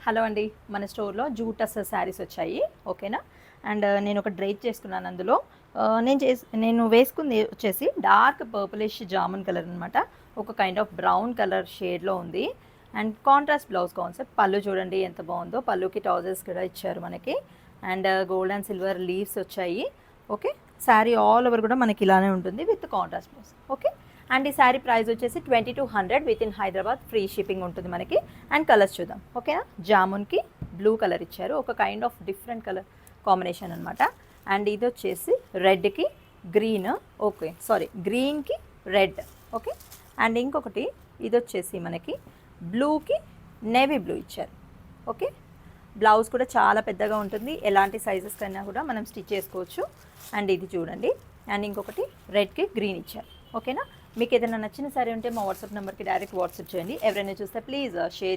Hello అండి, మన స్టోర్లో జూట్ టస్సర్ శారీస్ వచ్చాయి. ఓకేనా. అండ్ నేను ఒక డ్రేప్ చేసుకున్నాను అందులో. నేను వేసుకుంది వచ్చేసి డార్క్ పర్పులిష్ జామున్ కలర్ అనమాట. ఒక కైండ్ ఆఫ్ బ్రౌన్ కలర్ షేడ్లో ఉంది. And contrast blouse concept. పళ్ళు చూడండి ఎంత బాగుందో. పళ్ళుకి ట్రౌజర్స్ కూడా ఇచ్చారు మనకి. And gold and silver leaves వచ్చాయి. ఓకే. శారీ ఆల్ ఓవర్ కూడా మనకి ఇలానే ఉంటుంది with contrast blouse. Okay. And ఈ శారీ ప్రైస్ వచ్చేసి 2200 with in Hyderabad. Free shipping ఉంటుంది మనకి. అండ్ కలర్స్ చూద్దాం. ఓకేనా. జామున్కి బ్లూ కలర్ ఇచ్చారు, ఒక kind of different colour combination అనమాట. అండ్ ఇది వచ్చేసి రెడ్కి గ్రీన్, ఓకే సారీ గ్రీన్కి రెడ్. ఓకే. అండ్ ఇంకొకటి ఇది వచ్చేసి మనకి బ్లూకి నేవీ బ్లూ ఇచ్చారు. ఓకే. బ్లౌజ్ కూడా చాలా పెద్దగా ఉంటుంది, ఎలాంటి సైజెస్ కన్నా కూడా మనం స్టిచ్ చేసుకోవచ్చు. అండ్ ఇది చూడండి. అండ్ ఇంకొకటి రెడ్కి గ్రీన్ ఇచ్చారు. ఓకేనా. మీకు ఏదైనా నచ్చిన సారీ ఉంటే మా వాట్సాప్ నెంబర్కి డైరెక్ట్ వాట్సాప్ చేయండి. ఎవరైనా చూస్తే ప్లీజ్ షేర్